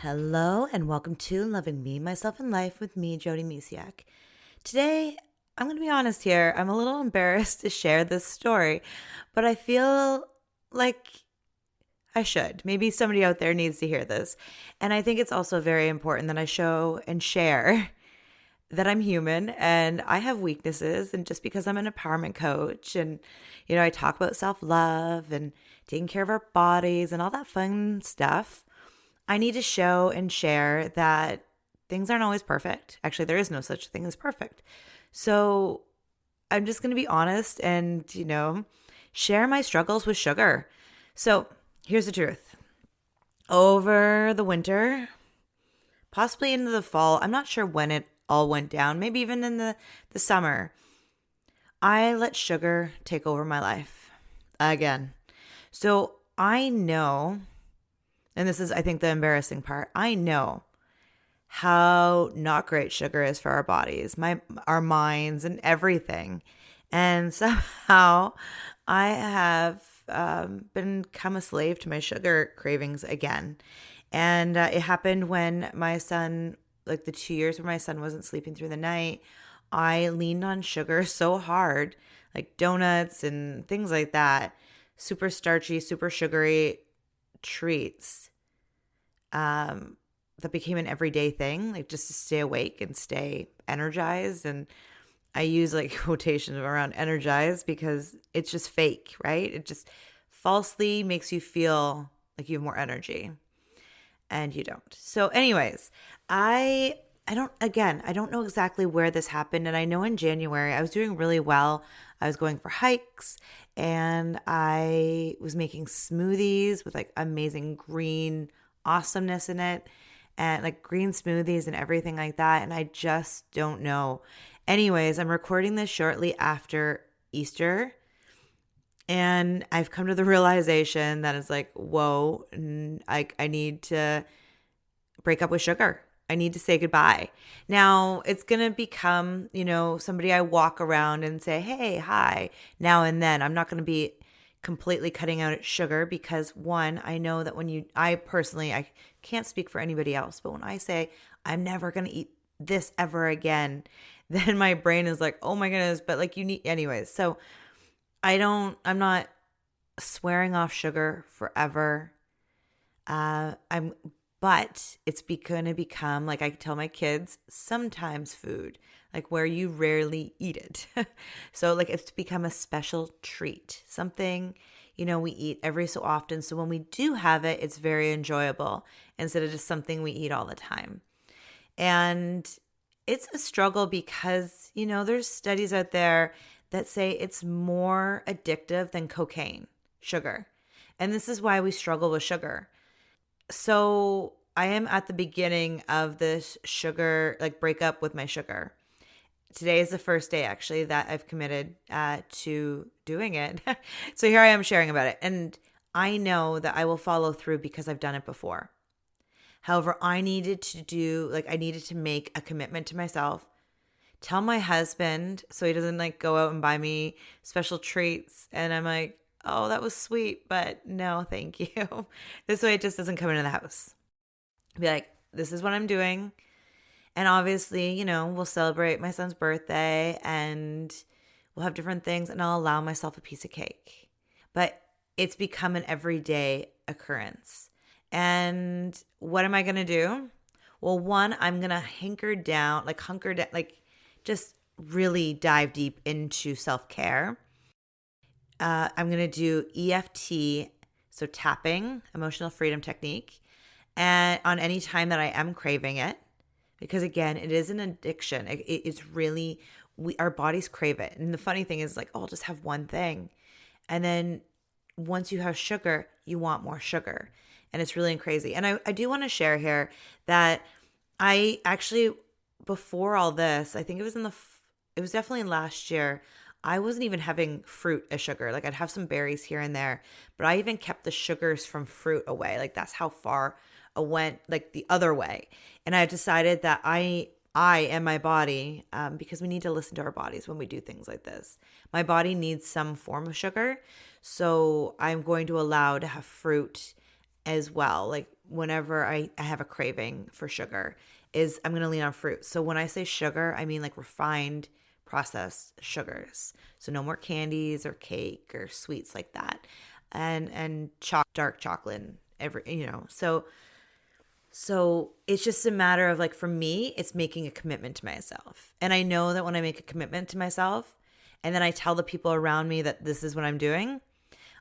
Hello and welcome to Loving Me, Myself, and Life with me, Jody Misiak. Today, I'm going to be honest here. I'm a little embarrassed to share this story, but I feel like I should. Maybe somebody out there needs to hear this. And I think it's also very important that I show and share that I'm human and I have weaknesses. And just because I'm an empowerment coach and, I talk about self-love and taking care of our bodies and all that fun stuff, I need to show and share that things aren't always perfect. Actually, there is no such thing as perfect. So I'm just going to be honest and, share my struggles with sugar. So here's the truth. Over the winter, possibly into the fall, I'm not sure when it all went down, maybe even in the summer, I let sugar take over my life again. So I know, and this is, I think, the embarrassing part. I know how not great sugar is for our bodies, our minds, and everything. And somehow I have become a slave to my sugar cravings again. And it happened when my son, like the 2 years where my son wasn't sleeping through the night, I leaned on sugar so hard, like donuts and things like that, super starchy, super sugary treats that became an everyday thing, like just to stay awake and stay energized. And I use like quotations around energized because it's just fake, right? It just falsely makes you feel like you have more energy and you don't. So anyways, I don't know exactly where this happened. And I know in January I was doing really well. I was going for hikes and I was making smoothies with like amazing green awesomeness in it and like green smoothies and everything like that. And I just don't know. Anyways, I'm recording this shortly after Easter. And I've come to the realization that it's like, whoa, I need to break up with sugar. I need to say goodbye. Now it's going to become, somebody I walk around and say, hey, hi, now and then. I'm not going to be completely cutting out sugar because one, I know that I can't speak for anybody else, but when I say I'm never going to eat this ever again, then my brain is like, oh my goodness, but like anyways. So I'm not swearing off sugar forever. But it's going to become, like I tell my kids, sometimes food, like where you rarely eat it. So like it's become a special treat, something, we eat every so often. So when we do have it, it's very enjoyable instead of just something we eat all the time. And it's a struggle because, there's studies out there that say it's more addictive than cocaine, sugar. And this is why we struggle with sugar. So I am at the beginning of this sugar, like breakup with my sugar. Today is the first day actually that I've committed to doing it. So here I am sharing about it. And I know that I will follow through because I've done it before. However, I needed to make a commitment to myself, tell my husband so he doesn't like go out and buy me special treats. And I'm like, oh, that was sweet, but no, thank you. This way it just doesn't come into the house. Be like, this is what I'm doing. And obviously, we'll celebrate my son's birthday and we'll have different things and I'll allow myself a piece of cake. But it's become an everyday occurrence. And what am I going to do? Well, one, I'm going to hunker down, just really dive deep into self-care. I'm going to do EFT, so tapping, emotional freedom technique, and on any time that I am craving it, because again, it is an addiction. It's really, our bodies crave it. And the funny thing is like, oh, I'll just have one thing. And then once you have sugar, you want more sugar. And it's really crazy. And I do want to share here that I actually, before all this, I think it was definitely last year, I wasn't even having fruit as sugar. Like I'd have some berries here and there, but I even kept the sugars from fruit away. Like that's how far I went, like the other way. And I decided that I and my body, because we need to listen to our bodies when we do things like this. My body needs some form of sugar. So I'm going to allow to have fruit as well. Like whenever I have a craving for sugar, is I'm going to lean on fruit. So when I say sugar, I mean like refined processed sugars. So no more candies or cake or sweets like that. And dark chocolate, so it's just a matter of like, for me, it's making a commitment to myself. And I know that when I make a commitment to myself and then I tell the people around me that this is what I'm doing,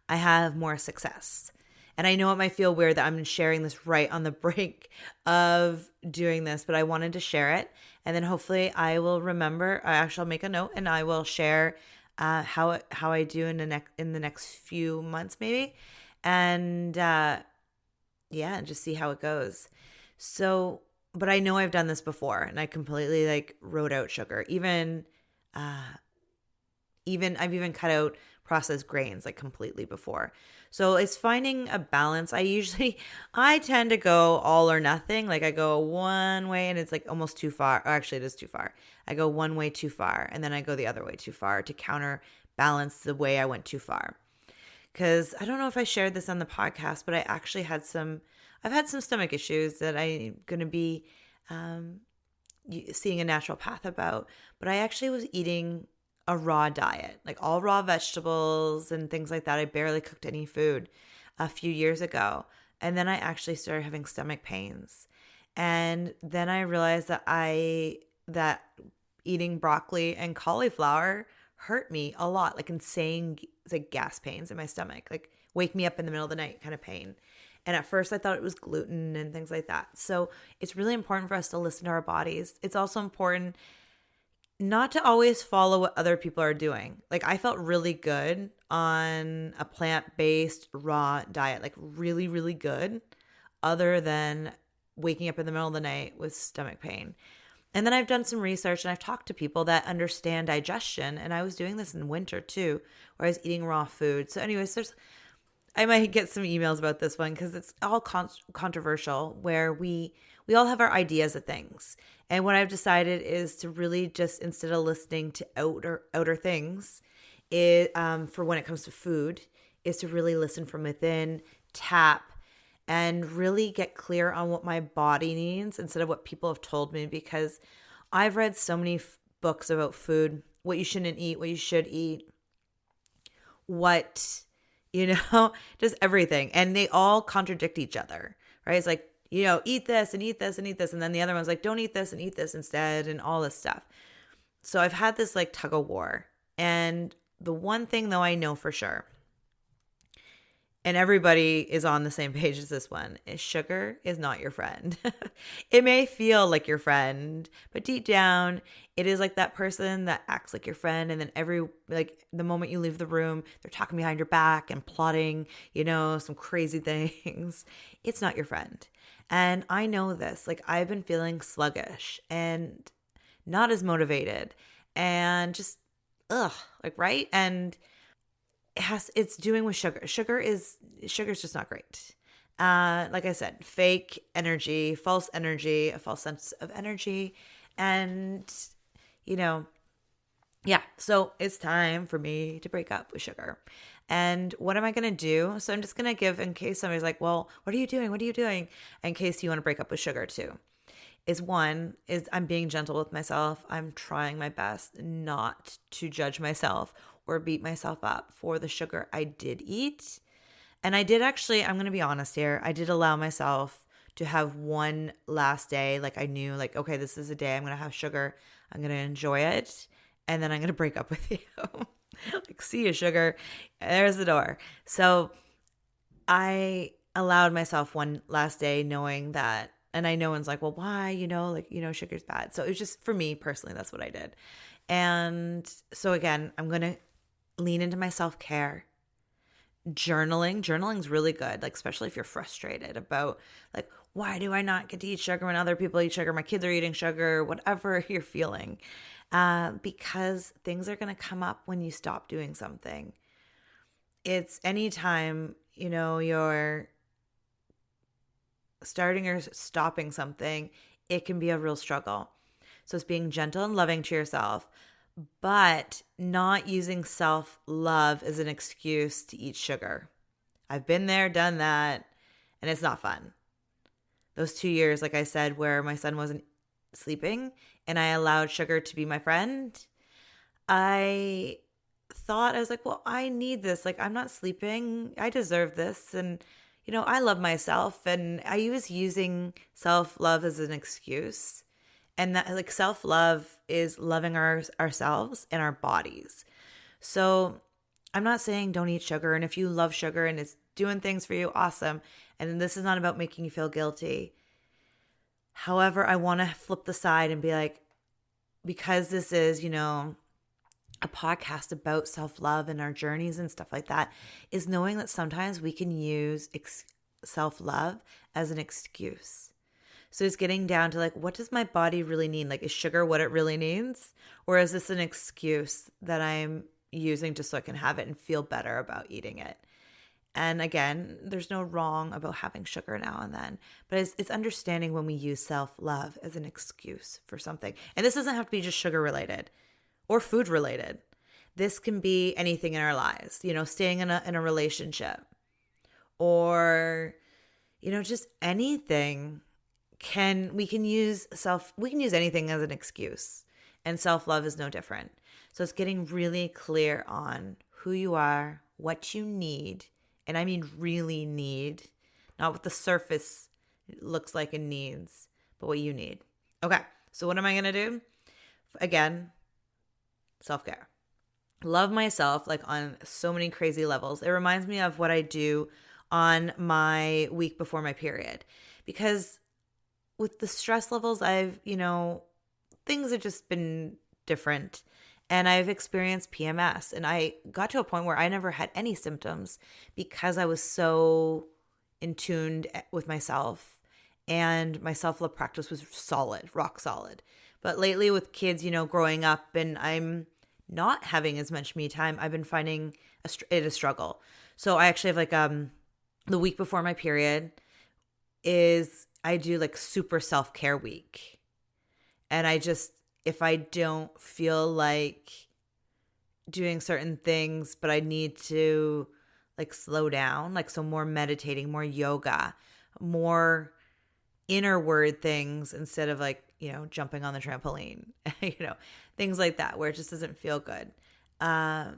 I have more success. And I know it might feel weird that I'm sharing this right on the brink of doing this, but I wanted to share it. And then hopefully I will remember. I'll make a note and I will share how I do in the next few months maybe. And yeah, and just see how it goes. So, but I know I've done this before, and I completely like wrote out sugar. I've even cut out processed grains like completely before. So it's finding a balance. I tend to go all or nothing. Like I go one way and it's like almost too far. Or actually, it is too far. I go one way too far, and then I go the other way too far to counterbalance the way I went too far. Because I don't know if I shared this on the podcast, but I've had some stomach issues that I'm going to be seeing a naturopath about. But I actually was eating a raw diet, like all raw vegetables and things like that. I barely cooked any food a few years ago. And then I actually started having stomach pains. And then I realized that eating broccoli and cauliflower hurt me a lot, like insane, like gas pains in my stomach, like wake me up in the middle of the night kind of pain. And at first I thought it was gluten and things like that. So it's really important for us to listen to our bodies. It's also important not to always follow what other people are doing. Like I felt really good on a plant-based raw diet, like really, really good, other than waking up in the middle of the night with stomach pain. And then I've done some research and I've talked to people that understand digestion. And I was doing this in winter too, where I was eating raw food. So anyways, I might get some emails about this one because it's all controversial, where we all have our ideas of things. And what I've decided is to really just, instead of listening to outer things, for when it comes to food, is to really listen from within, tap, and really get clear on what my body needs instead of what people have told me. Because I've read so many books about food, what you shouldn't eat, what you should eat, just everything. And they all contradict each other, right? It's like, eat this and eat this and eat this. And then the other one's like, don't eat this and eat this instead, and all this stuff. So I've had this like tug of war. And the one thing though I know for sure, and everybody is on the same page as this one, is sugar is not your friend. It may feel like your friend, but deep down, it is like that person that acts like your friend. And then the moment you leave the room, they're talking behind your back and plotting, some crazy things. It's not your friend. And I know this, like I've been feeling sluggish and not as motivated and just, right? And it's doing with sugar. Sugar's just not great. Like I said, fake energy, false energy, a false sense of energy. And, yeah, so it's time for me to break up with sugar. And what am I going to do? So I'm just going to give, in case somebody's like, well, what are you doing? What are you doing? In case you want to break up with sugar too. Is I'm being gentle with myself. I'm trying my best not to judge myself or beat myself up for the sugar I did eat. And I did actually, I'm going to be honest here, I did allow myself to have one last day. Like I knew, like, okay, this is a day I'm going to have sugar. I'm going to enjoy it. And then I'm going to break up with you. Like, see you, sugar. There's the door. So I allowed myself one last day knowing that, and I know one's like, well, why? Sugar's bad. So it was just, for me personally, that's what I did. And so again, I'm going to lean into my self-care. Journaling's really good, like especially if you're frustrated about like, why do I not get to eat sugar when other people eat sugar? My kids are eating sugar, whatever you're feeling. Because things are going to come up when you stop doing something. It's anytime, you're starting or stopping something, it can be a real struggle. So it's being gentle and loving to yourself, but not using self-love as an excuse to eat sugar. I've been there, done that, and it's not fun. Those 2 years, like I said, where my son wasn't sleeping and I allowed sugar to be my friend, I was like, well, I need this. Like, I'm not sleeping. I deserve this. And, I love myself. And I was using self-love as an excuse. And that, like, self-love is loving ourselves and our bodies. So I'm not saying don't eat sugar. And if you love sugar and it's doing things for you, awesome. And this is not about making you feel guilty. However, I want to flip the side and be like, because this is, a podcast about self-love and our journeys and stuff like that, is knowing that sometimes we can use self-love as an excuse. So it's getting down to like, what does my body really need? Like, is sugar what it really needs? Or is this an excuse that I'm using just so I can have it and feel better about eating it? And again, there's no wrong about having sugar now and then, but it's understanding when we use self-love as an excuse for something. And this doesn't have to be just sugar related or food related. This can be anything in our lives, staying in a relationship or, just anything. We can use anything as an excuse, and self-love is no different. So it's getting really clear on who you are, what you need, and I mean really need, not what the surface looks like and needs, but what you need. Okay, so what am I going to do? Again, self-care. Love myself like on so many crazy levels. It reminds me of what I do on my week before my period, because with the stress levels, things have just been different. And I've experienced PMS, and I got to a point where I never had any symptoms because I was so in tuned with myself, and my self-love practice was solid, rock solid. But lately with kids, growing up and I'm not having as much me time, I've been finding it a struggle. So I actually have like the week before my period I do like super self-care week. And if I don't feel like doing certain things, but I need to like slow down, like so more meditating, more yoga, more inner word things instead of like, jumping on the trampoline, things like that where it just doesn't feel good. But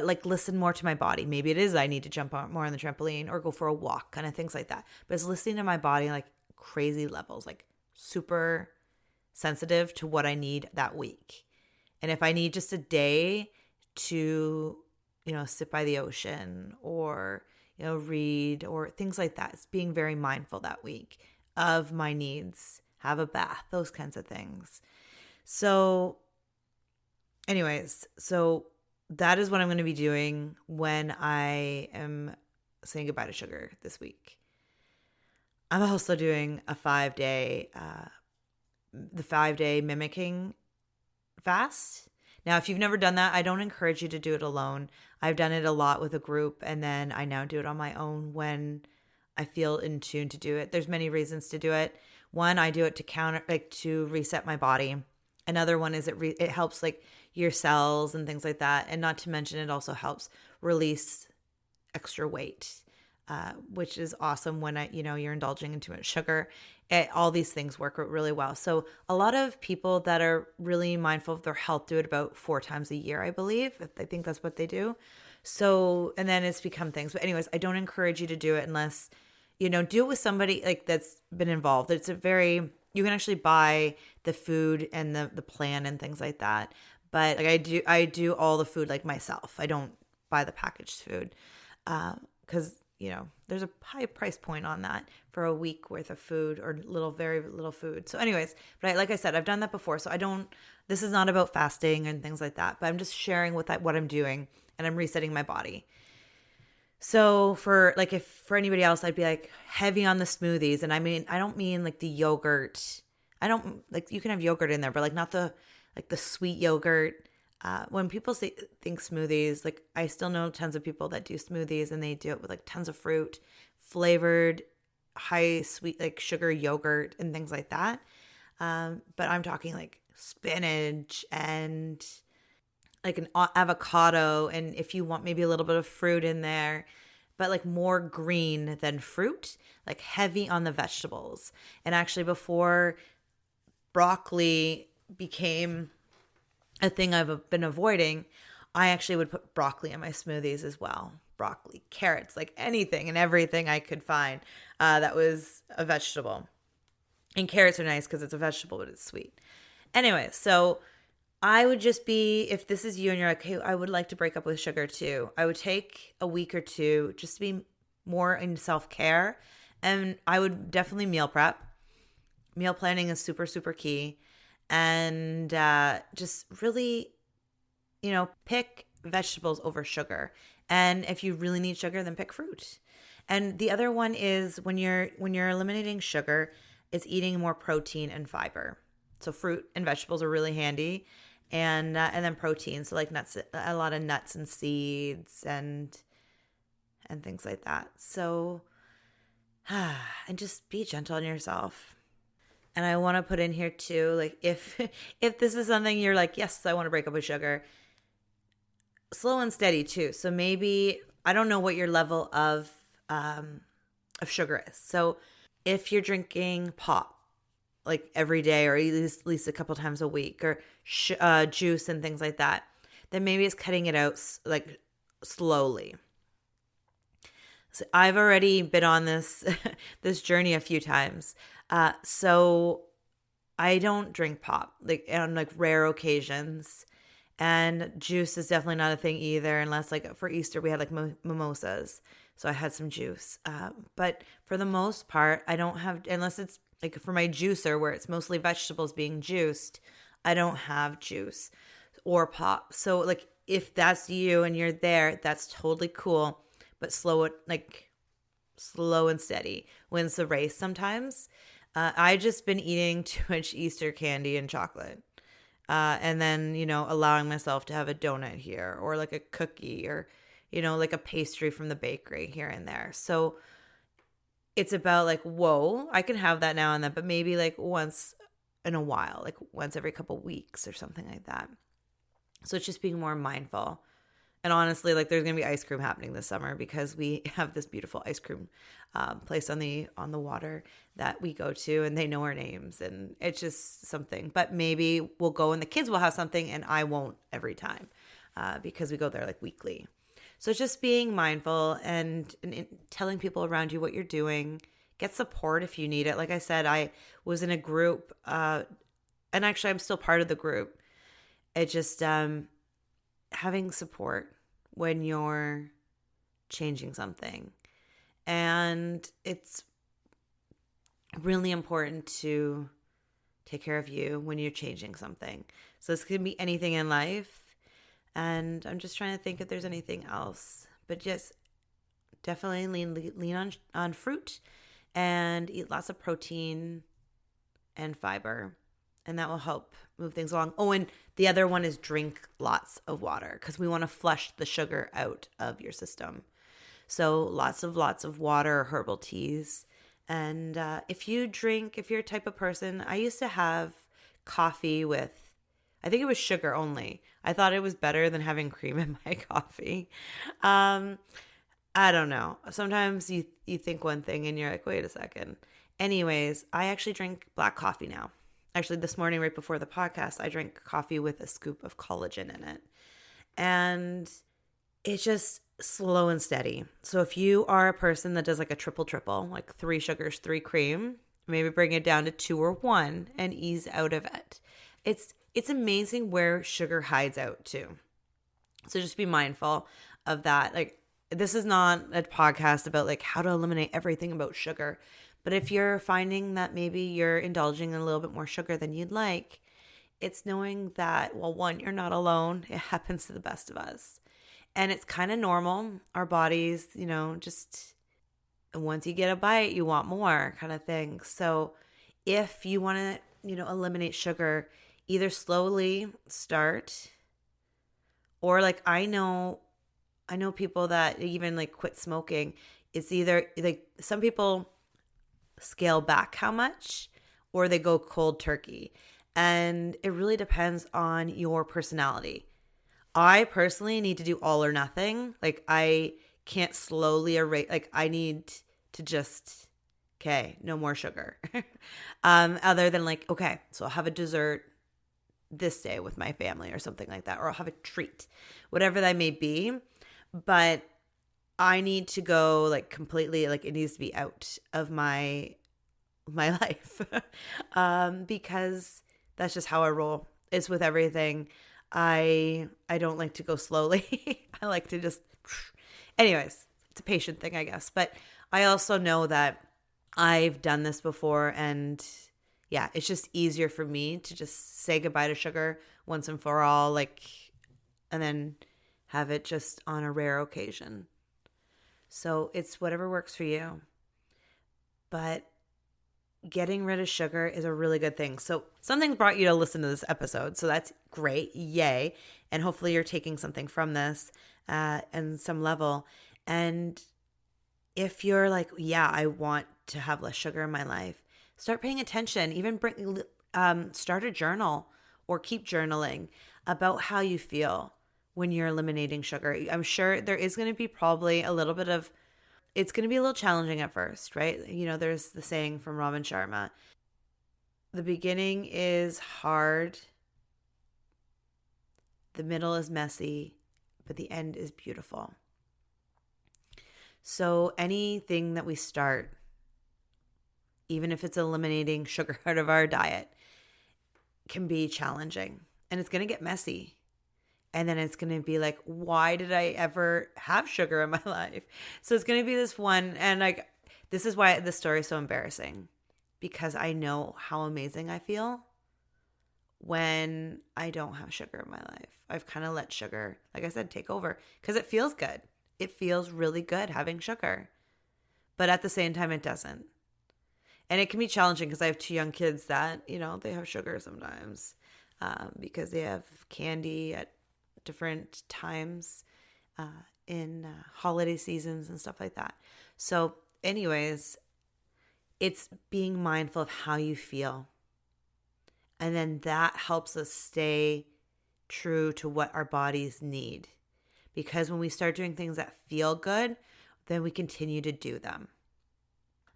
like listen more to my body. Maybe it is I need to jump more on the trampoline or go for a walk, kind of things like that. But it's listening to my body like crazy levels, like super sensitive to what I need that week. And if I need just a day to, sit by the ocean or, read or things like that, it's being very mindful that week of my needs, have a bath, those kinds of things. So anyways, that is what I'm going to be doing when I am saying goodbye to sugar this week. I'm also doing a 5-day, the 5-day mimicking fast. Now, if you've never done that, I don't encourage you to do it alone. I've done it a lot with a group, and then I now do it on my own when I feel in tune to do it. There's many reasons to do it. One, I do it to reset my body. Another one is it helps like your cells and things like that. And not to mention, it also helps release extra weight, which is awesome when you're indulging in too much sugar. All these things work really well. So a lot of people that are really mindful of their health do it about 4 times a year, I believe. I think that's what they do. So, and then it's become things. But anyways, I don't encourage you to do it unless, do it with somebody like that's been involved. You can actually buy the food and the plan and things like that. But like I do all the food like myself. I don't buy the packaged food because there's a high price point on that for a week worth of food or very little food. So anyways, but like I said, I've done that before. So this is not about fasting and things like that, but I'm just sharing what I'm doing, and I'm resetting my body. So for anybody else, I'd be like heavy on the smoothies. And I don't mean like the yogurt. You can have yogurt in there, but like not the sweet yogurt. When people think smoothies, like I still know tons of people that do smoothies and they do it with like tons of fruit, flavored, high sweet, like sugar yogurt and things like that. But I'm talking like spinach and like an avocado, and if you want maybe a little bit of fruit in there. but like more green than fruit, like heavy on the vegetables. And actually before broccoli became a thing I've been avoiding, I actually would put broccoli in my smoothies as well. Broccoli, carrots, like anything and everything I could find that was a vegetable. And carrots are nice because it's a vegetable, but it's sweet. Anyway, so I would just be, if this is you and you're like, hey, I would like to break up with sugar too, I would take a week or two just to be more in self-care. And I would definitely meal prep. Meal planning is super, super key. And just really, pick vegetables over sugar. And if you really need sugar, then pick fruit. And the other one is when you're eliminating sugar, it's eating more protein and fiber. So fruit and vegetables are really handy. And then protein, so like nuts, a lot of nuts and seeds and things like that. So, and just be gentle on yourself. And I want to put in here too, like if this is something you're like, yes, I want to break up with sugar, slow and steady too. So maybe, I don't know what your level of sugar is. So if you're drinking pop like every day or at least a couple times a week, or juice and things like that, then maybe it's cutting it out like slowly. So I've already been on this this journey a few times. So I don't drink pop, like on like rare occasions. And juice is definitely not a thing either, unless like for Easter we had like mimosas. So I had some juice. But for the most part, I don't have, unless it's like for my juicer where it's mostly vegetables being juiced, I don't have juice or pop. So like if that's you and you're there, that's totally cool. But slow and steady wins the race sometimes. I just been eating too much Easter candy and chocolate. And then, allowing myself to have a donut here or like a cookie or, like a pastry from the bakery here and there. So it's about like, whoa, I can have that now and then, but maybe like once in a while, like once every couple weeks or something like that. So it's just being more mindful. And honestly, like there's going to be ice cream happening this summer because we have this beautiful ice cream place on the water that we go to, and they know our names, and it's just something. But maybe we'll go and the kids will have something and I won't every time because we go there like weekly. So just being mindful and telling people around you what you're doing. Get support if you need it. Like I said, I was in a group and actually I'm still part of the group. It just having support when you're changing something. And it's really important to take care of you when you're changing something. So this can be anything in life. And I'm just trying to think if there's anything else. But just definitely lean on fruit and eat lots of protein and fiber. And that will help move things along. Oh, and the other one is drink lots of water because we want to flush the sugar out of your system. So lots of water or herbal teas. And if you're a type of person, I used to have coffee with, I think it was sugar only. I thought it was better than having cream in my coffee. I don't know. Sometimes you think one thing and you're like, wait a second. Anyways, I actually drink black coffee now. Actually, this morning, right before the podcast, I drank coffee with a scoop of collagen in it. And it's just slow and steady. So if you are a person that does like a triple, like 3 sugars, 3 cream, maybe bring it down to 2 or 1 and ease out of it. It's amazing where sugar hides out too. So just be mindful of that. Like, this is not a podcast about like how to eliminate everything about sugar. But if you're finding that maybe you're indulging in a little bit more sugar than you'd like, it's knowing that, well, one, you're not alone. It happens to the best of us. And it's kind of normal. Our bodies, just once you get a bite, you want more kind of thing. So if you want to, eliminate sugar, either slowly start, or like I know people that even like quit smoking. It's either like some people scale back how much or they go cold turkey. And it really depends on your personality. I personally need to do all or nothing. Like I can't slowly erase. Like I need to just, okay, no more sugar. Other than like, okay, so I'll have a dessert this day with my family or something like that, or I'll have a treat, whatever that may be. But I need to go like completely, like it needs to be out of my life. Because that's just how I roll. It's with everything. I don't like to go slowly. I like to just anyways, it's a patient thing, I guess. But I also know that I've done this before, and yeah, it's just easier for me to just say goodbye to sugar once and for all, like, and then have it just on a rare occasion. So it's whatever works for you. But getting rid of sugar is a really good thing. So something brought you to listen to this episode. So that's great. Yay. And hopefully you're taking something from this and some level. And if you're like, yeah, I want to have less sugar in my life, start paying attention. Even start a journal or keep journaling about how you feel when you're eliminating sugar. I'm sure there is going to be probably a little bit of, it's going to be a little challenging at first, right? You know, there's the saying from Robin Sharma, the beginning is hard, the middle is messy, but the end is beautiful. So anything that we start, even if it's eliminating sugar out of our diet, can be challenging, and it's going to get messy. And then it's going to be like, why did I ever have sugar in my life? So it's going to be this one. And like, this is why this story is so embarrassing, because I know how amazing I feel when I don't have sugar in my life. I've kind of let sugar, like I said, take over because it feels good. It feels really good having sugar. But at the same time, it doesn't. And it can be challenging because I have 2 young kids that, you know, they have sugar sometimes because they have candy at different times in holiday seasons and stuff like that. So anyways, it's being mindful of how you feel. And then that helps us stay true to what our bodies need. Because when we start doing things that feel good, then we continue to do them.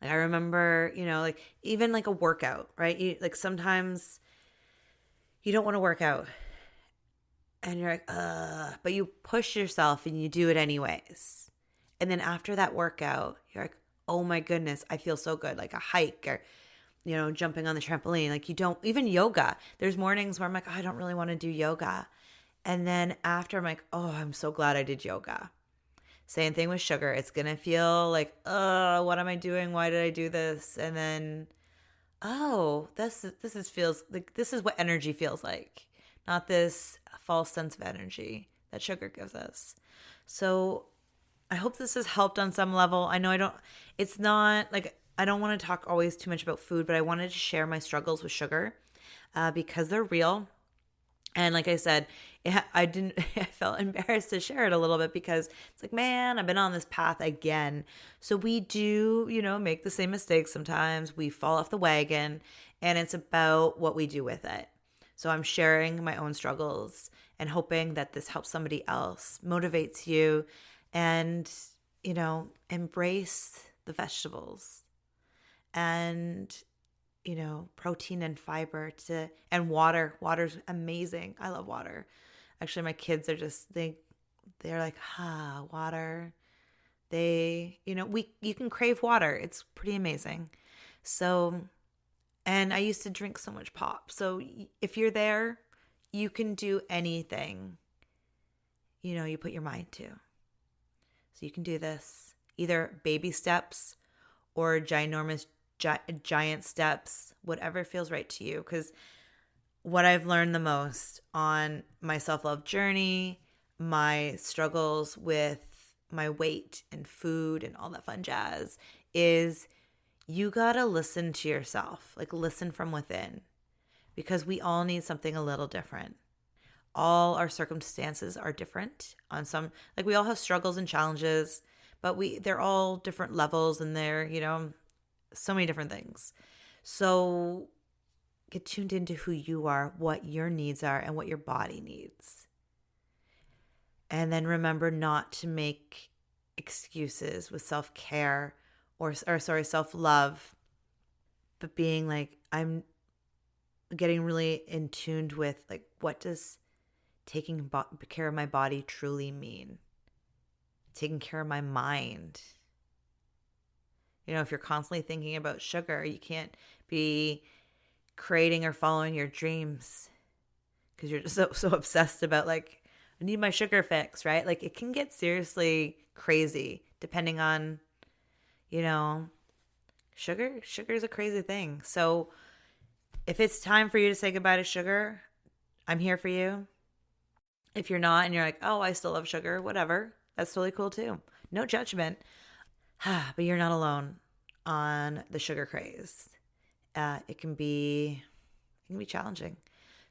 Like I remember, you know, like even like a workout, right? Like sometimes you don't want to work out. And you're like, but you push yourself and you do it anyways. And then after that workout, you're like, oh my goodness, I feel so good. Like a hike or, you know, jumping on the trampoline. Like you don't, even yoga. There's mornings where I'm like, oh, I don't really want to do yoga. And then after I'm like, oh, I'm so glad I did yoga. Same thing with sugar. It's going to feel like, oh, what am I doing? Why did I do this? And then, oh, this feels like, this is what energy feels like. Not this false sense of energy that sugar gives us. So I hope this has helped on some level. I know it's not like, I don't want to talk always too much about food, but I wanted to share my struggles with sugar because they're real. And like I said, I felt embarrassed to share it a little bit because it's like, man, I've been on this path again. So we do, you know, make the same mistakes sometimes. We fall off the wagon, and it's about what we do with it. So I'm sharing my own struggles and hoping that this helps somebody else, motivates you, and, you know, embrace the vegetables and, you know, protein and fiber and water. Water's amazing. I love water. Actually, my kids are just, they're like, water. You know, you can crave water. It's pretty amazing. So, and I used to drink so much pop. So if you're there, you can do anything, you know, you put your mind to. So you can do this, either baby steps or giant steps, whatever feels right to you. Because what I've learned the most on my self-love journey, my struggles with my weight and food and all that fun jazz, is you gotta listen to yourself, like listen from within, because we all need something a little different. All our circumstances are different on some, like we all have struggles and challenges, but they're all different levels, and they're, you know, so many different things. So get tuned into who you are, what your needs are, and what your body needs. And then remember not to make excuses with self-care or self-love, but being like, I'm getting really in tuned with like, what does taking care of my body truly mean? Taking care of my mind. If you're constantly thinking about sugar, you can't be creating or following your dreams because you're just so obsessed about like, I need my sugar fix, right? Like it can get seriously crazy depending on, sugar is a crazy thing. So if it's time for you to say goodbye to sugar, I'm here for you. If you're not and you're like, oh, I still love sugar, whatever, that's totally cool too. No judgment. But you're not alone on the sugar craze. It can be challenging.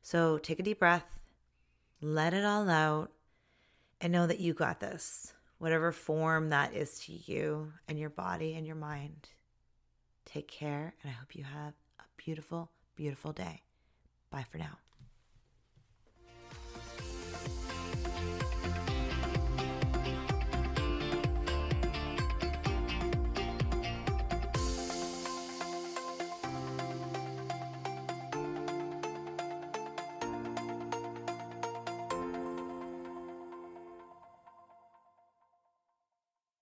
So take a deep breath, let it all out, and know that you got this, whatever form that is to you and your body and your mind. Take care, and I hope you have a beautiful, beautiful day. Bye for now.